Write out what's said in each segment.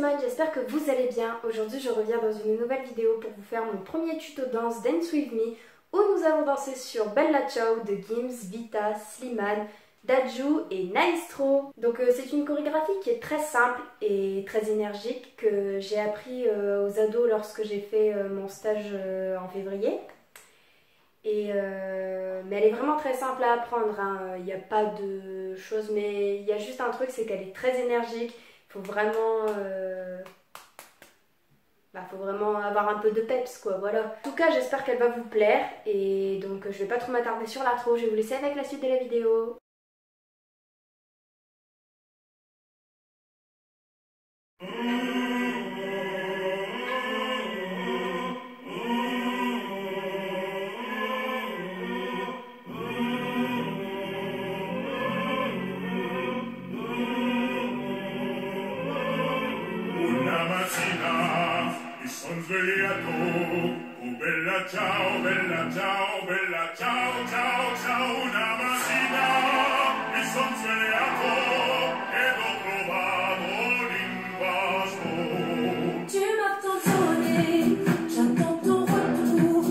Simone, j'espère que vous allez bien. Aujourd'hui je reviens dans une nouvelle vidéo pour vous faire mon premier tuto danse Dance With Me où nous allons danser sur Bella Ciao de Gims, Vita, Slimane, Dadju et Naestro. Donc c'est une chorégraphie qui est très simple et très énergique que j'ai appris aux ados lorsque j'ai fait mon stage en février. Mais elle est vraiment très simple à apprendre, hein. Il n'y a pas de choses, mais il y a juste un truc, c'est qu'elle est très énergique. Faut vraiment avoir un peu de peps, quoi, voilà. En tout cas, j'espère qu'elle va vous plaire et donc je vais pas trop m'attarder sur l'intro, je vais vous laisser avec la suite de la vidéo. Mi son svegliato, oh bella ciao, bella ciao, bella ciao, ciao, ciao. Una mattina mi son svegliato ed ho trovato l'invaso. Tu m'entends sonner, j'attends ton retour.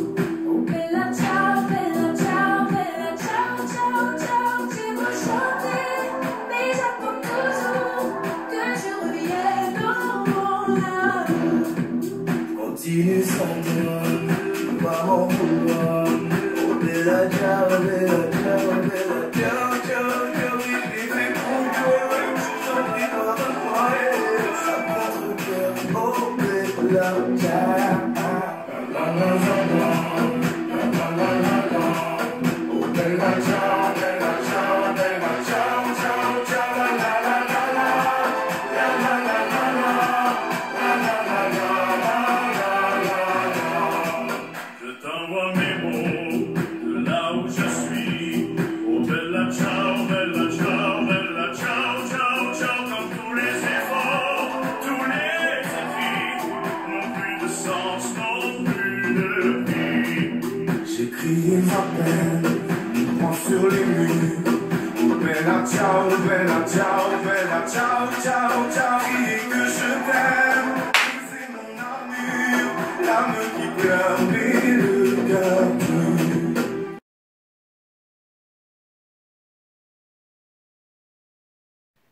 Oh bella ciao, bella ciao, bella ciao, ciao, ciao. Tu vas chanter, mais j'attends toujours que je revienne dans mon âme. Continue sans moi, pas mon pouvoir. Oh bella ciao, bella ciao, bella ciao, ciao, ciao. Oui, je l'ai fait pour toi, je t'en prie, pardonne-moi. Ça contre cœur, oh bella ciao. La la la la, la la la la la. Oh bella ciao, bella ciao, bella ciao, ciao, ciao. La la la la la, la la la la la, la la la la. Je t'envoie mes mots de là où je suis. Oh bella ciao, bella ciao, bella ciao, ciao, ciao. Comme tous les efforts, tous les écrits n'ont plus de sens, n'ont plus de vie. J'ai crié ma peine, on prend sur les murs. Oh bella ciao, bella ciao, bella ciao, ciao, ciao. Crier que je t'aime, c'est mon armure, l'âme qui pleure et le cœur dur.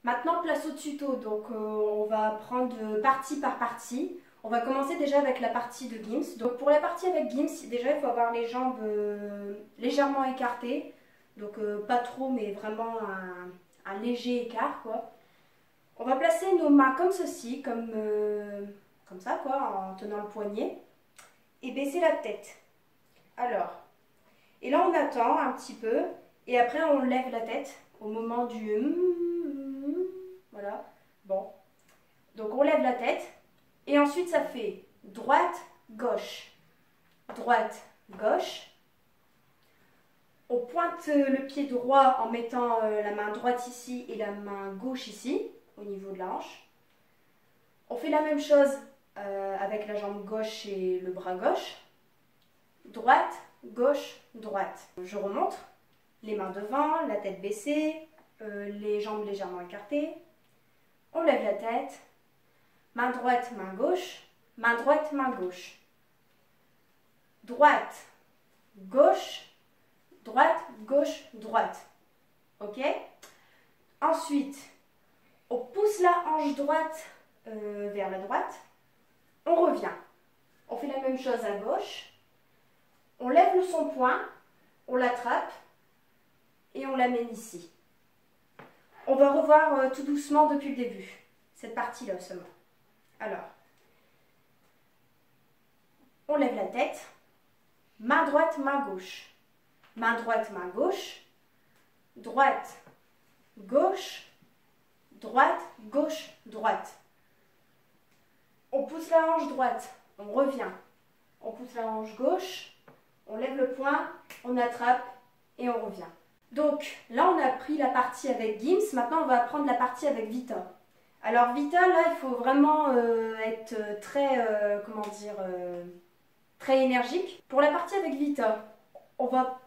Maintenant place au tuto, donc on va prendre partie par partie. On va commencer déjà avec la partie de Gims. Donc pour la partie avec Gims, déjà il faut avoir les jambes légèrement écartées. Donc pas trop, mais vraiment un léger écart, quoi. On va placer nos mains comme ceci, comme ça, quoi, en tenant le poignet. Et baisser la tête. Alors, et là on attend un petit peu. Et après on lève la tête au moment du... Voilà, bon. Donc on lève la tête. Et ensuite ça fait droite, gauche. Droite, gauche. On pointe le pied droit en mettant la main droite ici et la main gauche ici, au niveau de la hanche. On fait la même chose avec la jambe gauche et le bras gauche. Droite, gauche, droite. Je remonte, les mains devant, la tête baissée, les jambes légèrement écartées. On lève la tête, main droite, main gauche, main droite, main gauche. Droite, gauche, droite, gauche, droite. Ok? Ensuite, on pousse la hanche droite vers la droite. On revient. On fait la même chose à gauche. On lève son poing, on l'attrape et on l'amène ici. On va revoir tout doucement depuis le début. Cette partie-là seulement. Alors, on lève la tête. Main droite, main gauche. Main droite, main gauche, droite, gauche, droite, gauche, droite. On pousse la hanche droite, on revient. On pousse la hanche gauche, on lève le poing, on attrape et on revient. Donc là on a pris la partie avec Gims, maintenant on va apprendre la partie avec Vita. Alors Vita, là il faut vraiment être très, très énergique. Pour la partie avec Vita, on va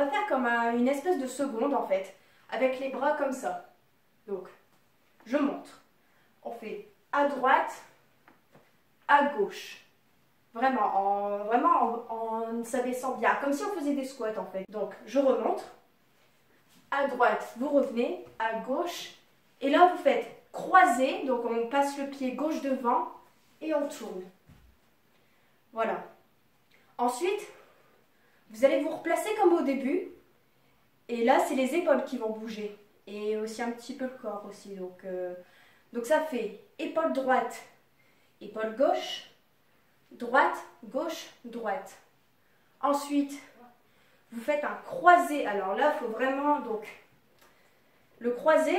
faire comme une espèce de seconde en fait, avec les bras comme ça. Donc, je montre. On fait à droite, à gauche. Vraiment en s'abaissant bien, comme si on faisait des squats en fait. Donc je remonte, à droite, vous revenez, à gauche, et là vous faites croiser, donc on passe le pied gauche devant et on tourne. Voilà. Ensuite, vous allez vous replacer comme au début, et là c'est les épaules qui vont bouger, et aussi un petit peu le corps aussi. Donc ça fait épaule droite, épaule gauche, droite, gauche, droite. Ensuite, vous faites un croisé. Alors là, il faut vraiment, donc, le croisé,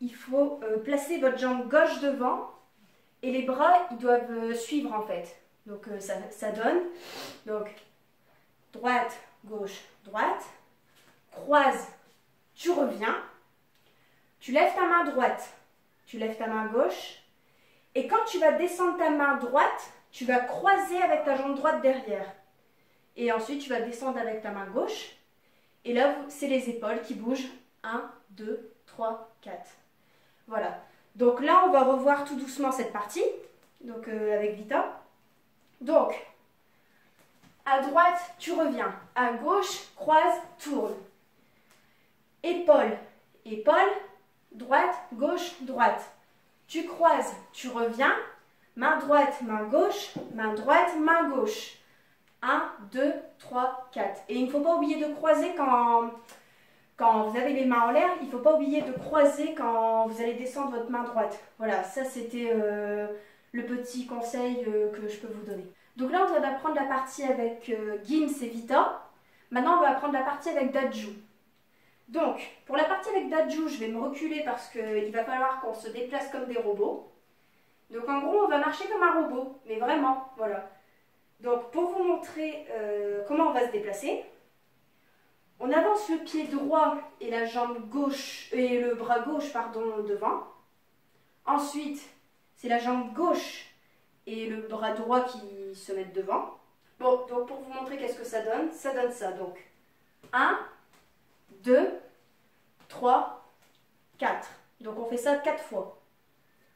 il faut placer votre jambe gauche devant et les bras, ils doivent suivre en fait. Donc ça donne, donc, droite, gauche, droite, croise, tu reviens, tu lèves ta main droite, tu lèves ta main gauche, et quand tu vas descendre ta main droite, tu vas croiser avec ta jambe droite derrière. Et ensuite, tu vas descendre avec ta main gauche. Et là, c'est les épaules qui bougent. 1, 2, 3, 4. Voilà. Donc là, on va revoir tout doucement cette partie. Donc avec Vita. Donc, à droite, tu reviens. À gauche, croise, tourne. Épaule, épaule. Droite, gauche, droite. Tu croises, tu reviens. Main droite, main gauche, main droite, main gauche. 1, 2, 3, 4. Et il ne faut pas oublier de croiser quand vous avez les mains en l'air. Il ne faut pas oublier de croiser quand vous allez descendre votre main droite. Voilà, ça c'était le petit conseil que je peux vous donner. Donc là, on vient d'apprendre la partie avec Gims et Vita. Maintenant, on va apprendre la partie avec Dadju. Donc, pour la partie avec Dadju, je vais me reculer parce qu'il va falloir qu'on se déplace comme des robots. Donc en gros, on va marcher comme un robot, mais vraiment, voilà. Donc pour vous montrer comment on va se déplacer, on avance le pied droit et la jambe gauche, et le bras gauche, pardon, devant. Ensuite, c'est la jambe gauche et le bras droit qui se mettent devant. Bon, donc pour vous montrer qu'est-ce que ça donne ça. Donc 1, 2, 3, 4. Donc on fait ça 4 fois.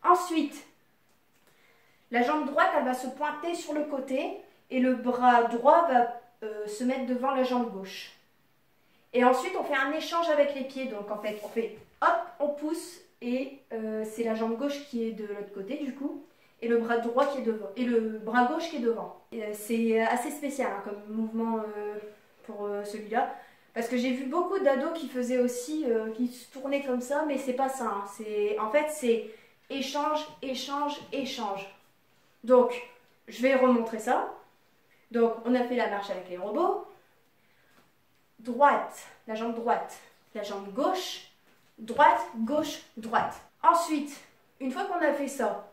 Ensuite, la jambe droite, elle va se pointer sur le côté et le bras droit va se mettre devant la jambe gauche. Et ensuite, on fait un échange avec les pieds. Donc, en fait, on fait hop, on pousse et c'est la jambe gauche qui est de l'autre côté, du coup, et le bras droit qui est devant, et le bras gauche qui est devant. C'est assez spécial hein, comme mouvement pour celui-là. Parce que j'ai vu beaucoup d'ados qui faisaient aussi, qui se tournaient comme ça, mais c'est pas ça. Hein. En fait, c'est échange, échange, échange. Donc, je vais remontrer ça. Donc, on a fait la marche avec les robots. Droite, la jambe droite, la jambe gauche, droite, gauche, droite. Ensuite, une fois qu'on a fait ça,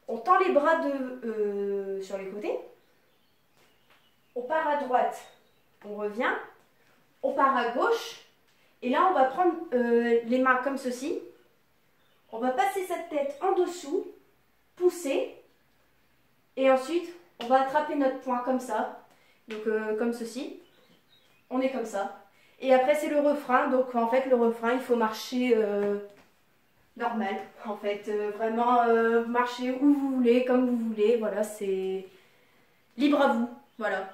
on tend les bras sur les côtés. On part à droite, on revient. On part à gauche. Et là, on va prendre les mains comme ceci. On va passer cette tête en dessous, pousser. Et ensuite, on va attraper notre poing comme ça. Donc, comme ceci. On est comme ça. Et après, c'est le refrain. Donc, en fait, le refrain, il faut marcher normal. En fait, vraiment marcher où vous voulez, comme vous voulez. Voilà, c'est libre à vous. Voilà.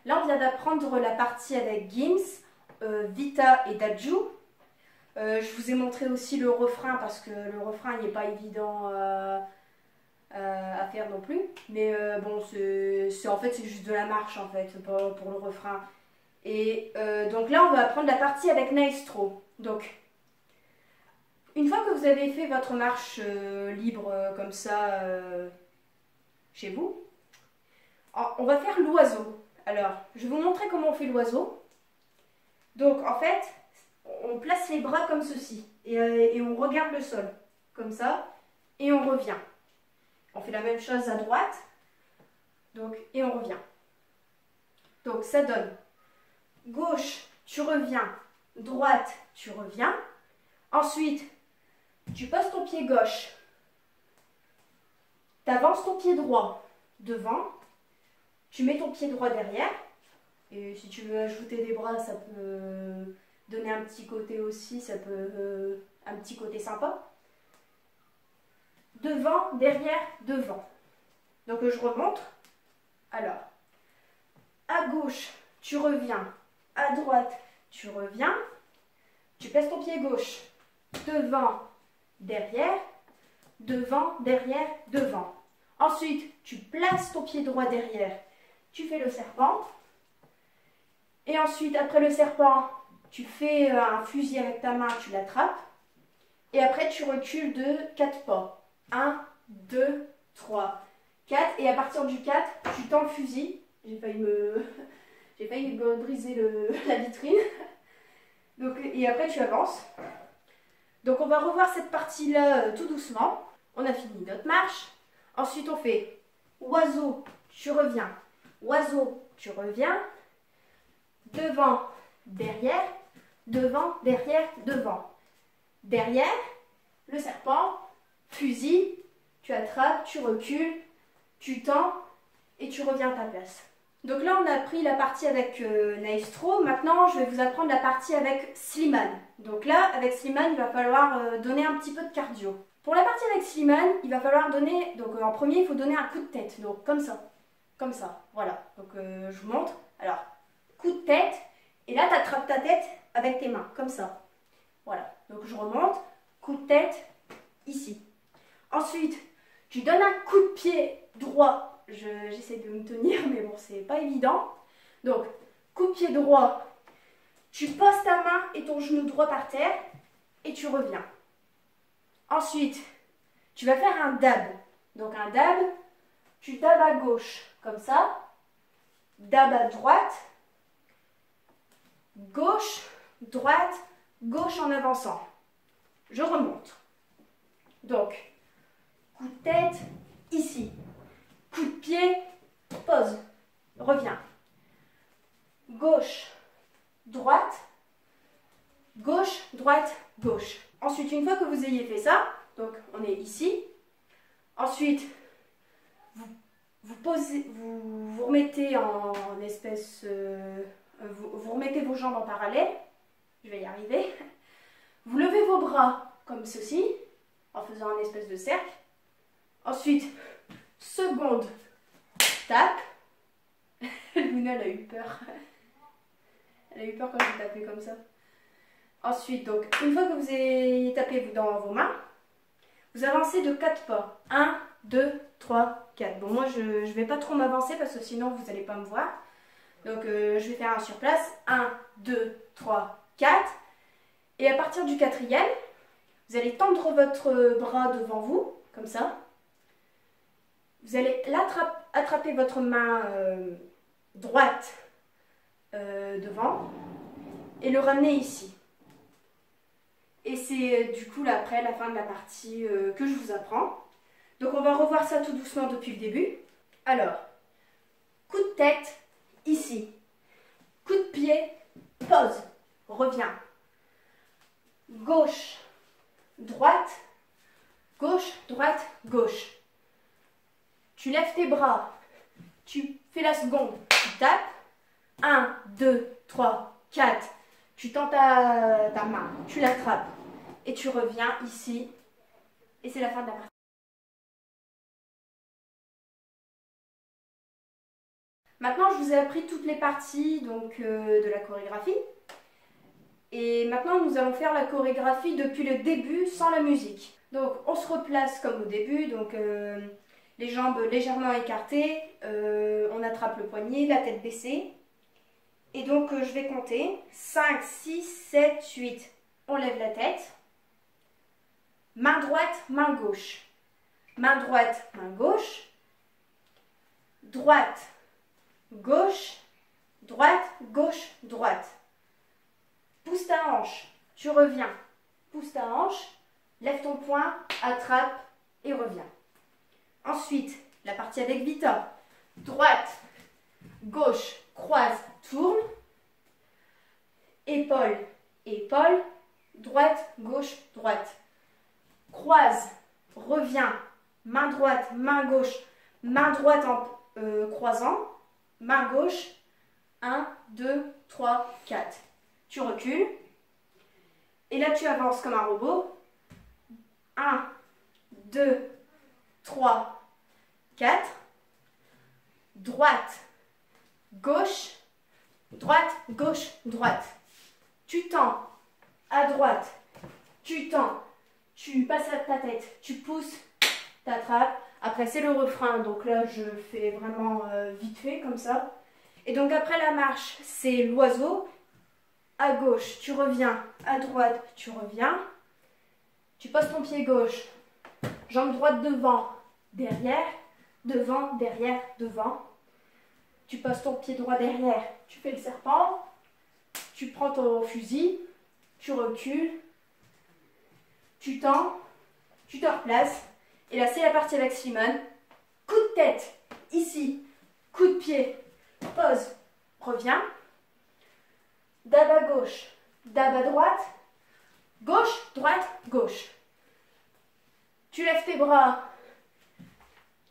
Là, on vient d'apprendre la partie avec Gims, Vita et Dadju. Je vous ai montré aussi le refrain parce que le refrain, il n'est pas évident à faire non plus. Mais bon, en fait, c'est juste de la marche, en fait, pour le refrain. Et donc là, on va apprendre la partie avec Maestro. Donc, une fois que vous avez fait votre marche libre comme ça chez vous, on va faire l'oiseau. Alors, je vais vous montrer comment on fait l'oiseau. Donc, en fait, on place les bras comme ceci. Et on regarde le sol, comme ça. Et on revient. On fait la même chose à droite. Donc, et on revient. Donc, ça donne gauche, tu reviens. Droite, tu reviens. Ensuite, tu poses ton pied gauche. Tu avances ton pied droit devant. Tu mets ton pied droit derrière. Et si tu veux ajouter des bras, ça peut donner un petit côté aussi. Ça peut un petit côté sympa. Devant, derrière, devant. Donc je remonte. Alors, à gauche, tu reviens. À droite, tu reviens. Tu places ton pied gauche. Devant, derrière. Devant, derrière, devant. Ensuite, tu places ton pied droit derrière. Tu fais le serpent. Et ensuite, après le serpent, tu fais un fusil avec ta main, tu l'attrapes. Et après, tu recules de 4 pas. 1, 2, 3, 4. Et à partir du 4, tu tends le fusil. J'ai failli me briser la vitrine. Donc, et après, tu avances. Donc, on va revoir cette partie-là tout doucement. On a fini notre marche. Ensuite, on fait oiseau, tu reviens. Oiseau, tu reviens. Devant, derrière. Devant, derrière, devant. Derrière, le serpent, fusil, tu attrapes, tu recules, tu tends et tu reviens à ta place. Donc là, on a appris la partie avec Naestro. Maintenant, je vais vous apprendre la partie avec Slimane. Donc là, avec Slimane, il va falloir donner un petit peu de cardio. Pour la partie avec Slimane, il va falloir donner, donc en premier, il faut donner un coup de tête. Donc comme ça, voilà. Donc je vous montre. Alors, coup de tête, et là, tu attrapes ta tête avec tes mains, comme ça. Voilà, donc je remonte, coup de tête, ici. Ensuite, tu donnes un coup de pied droit. J'essaie de me tenir, mais bon, c'est pas évident. Donc, coup de pied droit, tu poses ta main et ton genou droit par terre, et tu reviens. Ensuite, tu vas faire un dab. Donc un dab, tu dabs à gauche, comme ça. Dab à droite. Gauche, droite, gauche en avançant. Je remonte. Donc, coup de tête, ici. Coup de pied, pause. Reviens. Gauche, droite. Gauche, droite, gauche. Ensuite, une fois que vous ayez fait ça, donc on est ici. Ensuite, vous remettez en espèce... vous remettez vos jambes en parallèle. Je vais y arriver. Vous levez vos bras comme ceci, en faisant un espèce de cercle. Ensuite, seconde tape. Luna, elle a eu peur. Elle a eu peur quand j'ai tapé comme ça. Ensuite, donc, une fois que vous avez tapé dans vos mains, vous avancez de 4 pas. 1, 2, 3, 4. Bon, moi, je ne vais pas trop m'avancer parce que sinon, vous n'allez pas me voir. Donc, je vais faire un sur place. 1, 2, 3, 4. Et à partir du 4e, vous allez tendre votre bras devant vous, comme ça. Vous allez attraper votre main droite devant et le ramener ici. Et c'est du coup là, après la fin de la partie que je vous apprends. Donc on va revoir ça tout doucement depuis le début. Alors, coup de tête, ici. Coup de pied, pause, reviens. Gauche, droite, gauche, droite, gauche. Tu lèves tes bras, tu fais la seconde, tu tapes. 1, 2, 3, 4. Tu tends ta main, tu l'attrapes et tu reviens ici. Et c'est la fin de la partie. Maintenant, je vous ai appris toutes les parties donc, de la chorégraphie. Et maintenant, nous allons faire la chorégraphie depuis le début sans la musique. Donc, on se replace comme au début. Donc, les jambes légèrement écartées. On attrape le poignet, la tête baissée. Et donc, je vais compter. 5, 6, 7, 8. On lève la tête. Main droite, main gauche. Main droite, main gauche. Droite, gauche. Droite, gauche, droite. Pousse ta hanche. Tu reviens. Pousse ta hanche. Lève ton poing, attrape et reviens. Ensuite, la partie avec Vita. Droite, gauche, croise, tourne. Épaule, épaule. Droite, gauche, droite. Croise, reviens. Main droite, main gauche. Main droite en croisant. Main gauche. 1, 2, 3, 4. Tu recules. Et là, tu avances comme un robot. 1, 2, 3, 4. droite, gauche, droite, gauche, droite. Tu tends à droite, tu tends, tu passes à ta tête, tu pousses, t'attrapes. Après c'est le refrain, donc là je fais vraiment vite fait comme ça. Et donc après la marche, c'est l'oiseau. À gauche, tu reviens, à droite, tu reviens. Tu poses ton pied gauche, jambe droite devant, derrière, devant, derrière, devant. Tu poses ton pied droit derrière, tu fais le serpent. Tu prends ton fusil, tu recules, tu tends, tu te replaces. Et là, c'est la partie avec Slimane. Coup de tête, ici, coup de pied, pause, reviens. Dab à gauche, dab à droite, gauche, droite, gauche. Tu lèves tes bras,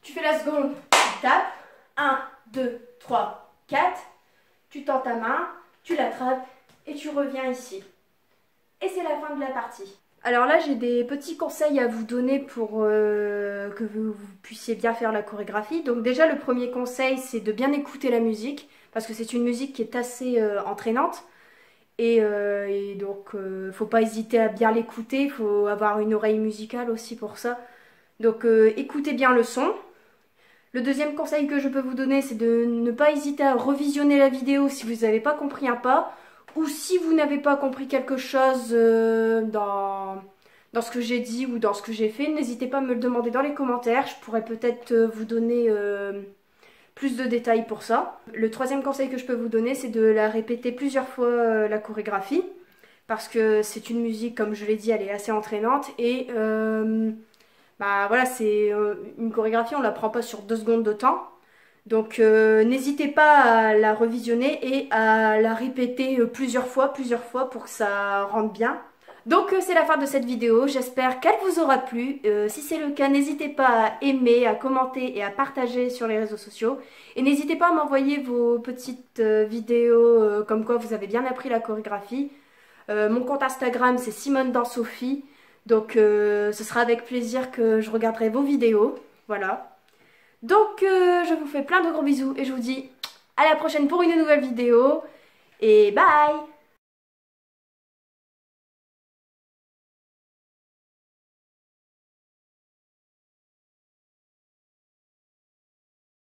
tu fais la seconde, tu tapes. 1, 2, 3, 4. Tu tends ta main, tu l'attrapes et tu reviens ici. Et c'est la fin de la partie. Alors là, j'ai des petits conseils à vous donner pour que vous puissiez bien faire la chorégraphie. Donc déjà, le premier conseil, c'est de bien écouter la musique, parce que c'est une musique qui est assez entraînante. Et donc, faut pas hésiter à bien l'écouter, il faut avoir une oreille musicale aussi pour ça. Donc, écoutez bien le son. Le deuxième conseil que je peux vous donner, c'est de ne pas hésiter à revisionner la vidéo si vous n'avez pas compris un pas, ou si vous n'avez pas compris quelque chose dans ce que j'ai dit ou dans ce que j'ai fait. N'hésitez pas à me le demander dans les commentaires, je pourrais peut-être vous donner plus de détails pour ça. Le troisième conseil que je peux vous donner, c'est de la répéter plusieurs fois la chorégraphie, parce que c'est une musique, comme je l'ai dit, elle est assez entraînante et bah voilà, c'est une chorégraphie, on la prend pas sur 2 secondes de temps. Donc n'hésitez pas à la revisionner et à la répéter plusieurs fois pour que ça rentre bien. Donc c'est la fin de cette vidéo, j'espère qu'elle vous aura plu. Si c'est le cas, n'hésitez pas à aimer, à commenter et à partager sur les réseaux sociaux. Et n'hésitez pas à m'envoyer vos petites vidéos comme quoi vous avez bien appris la chorégraphie. Mon compte Instagram c'est Simone dans Sophie. Donc ce sera avec plaisir que je regarderai vos vidéos. Voilà. Donc je vous fais plein de gros bisous et je vous dis à la prochaine pour une nouvelle vidéo. Et bye!